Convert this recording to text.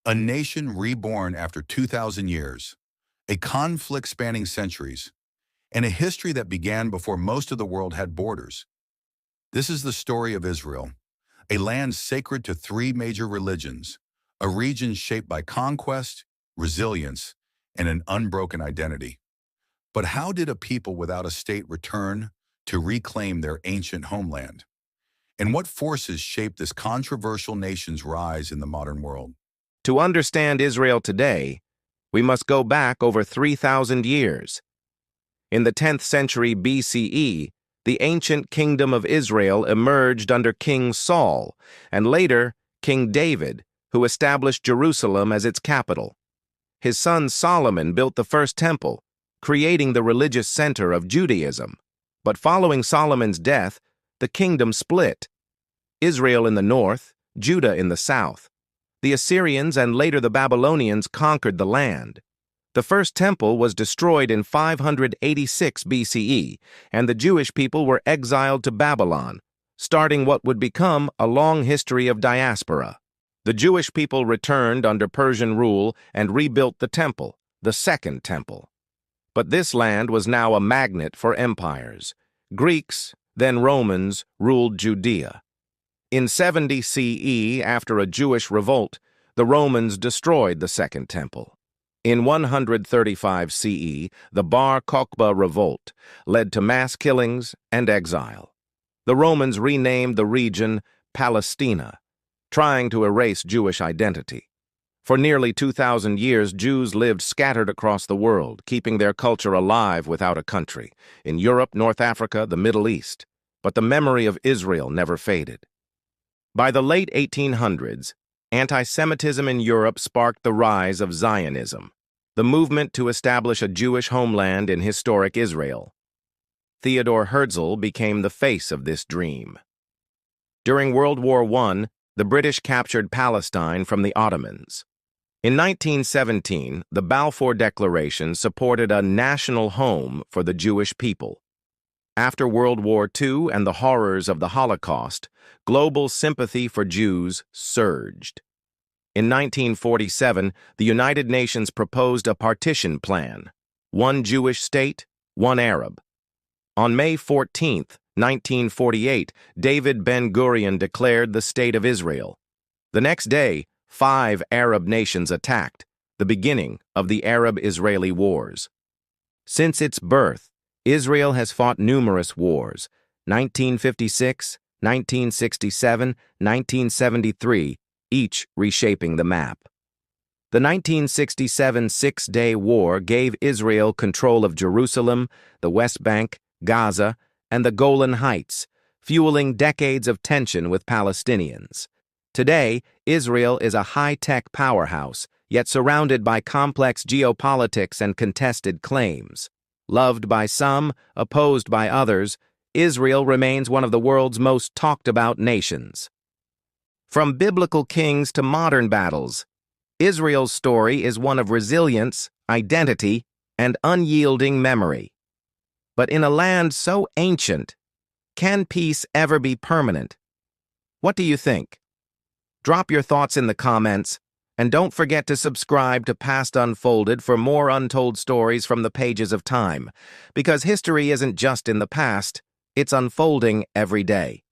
A nation reborn after 2,000 years, a conflict spanning centuries, and a history that began before most of the world had borders. This is the story of Israel, a land sacred to three major religions, a region shaped by conquest, resilience, and an unbroken identity. But how did a people without a state return to reclaim their ancient homeland? And what forces shaped this controversial nation's rise in the modern world? To understand Israel today, we must go back over 3,000 years. In the 10th century BCE, the ancient kingdom of Israel emerged under King Saul, and later King David, who established Jerusalem as its capital. His son Solomon built the first temple, creating the religious center of Judaism. But following Solomon's death, the kingdom split. Israel in the north, Judah in the south. The Assyrians and later the Babylonians conquered the land. The first temple was destroyed in 586 BCE, and the Jewish people were exiled to Babylon, starting what would become a long history of diaspora. The Jewish people returned under Persian rule and rebuilt the temple, the Second Temple. But this land was now a magnet for empires. Greeks, then Romans, ruled Judea. In 70 CE, after a Jewish revolt, the Romans destroyed the Second Temple. In 135 CE, the Bar Kokhba revolt led to mass killings and exile. The Romans renamed the region Palestina, trying to erase Jewish identity. For nearly 2,000 years, Jews lived scattered across the world, keeping their culture alive without a country, in Europe, North Africa, the Middle East. But the memory of Israel never faded. By the late 1800s, anti-Semitism in Europe sparked the rise of Zionism, the movement to establish a Jewish homeland in historic Israel. Theodor Herzl became the face of this dream. During World War I, the British captured Palestine from the Ottomans. In 1917, the Balfour Declaration supported a national home for the Jewish people. After World War II and the horrors of the Holocaust, global sympathy for Jews surged. In 1947, the United Nations proposed a partition plan, one Jewish state, one Arab. On May 14, 1948, David Ben-Gurion declared the State of Israel. The next day, 5 Arab nations attacked, the beginning of the Arab-Israeli Wars. Since its birth, Israel has fought numerous wars, 1956, 1967, 1973, each reshaping the map. The 1967 Six-Day War gave Israel control of Jerusalem, the West Bank, Gaza, and the Golan Heights, fueling decades of tension with Palestinians. Today, Israel is a high-tech powerhouse, yet surrounded by complex geopolitics and contested claims. Loved by some, opposed by others, Israel remains one of the world's most talked-about nations. From biblical kings to modern battles, Israel's story is one of resilience, identity, and unyielding memory. But in a land so ancient, can peace ever be permanent? What do you think? Drop your thoughts in the comments, and don't forget to subscribe to Past Unfolded for more untold stories from the pages of time, because history isn't just in the past, it's unfolding every day.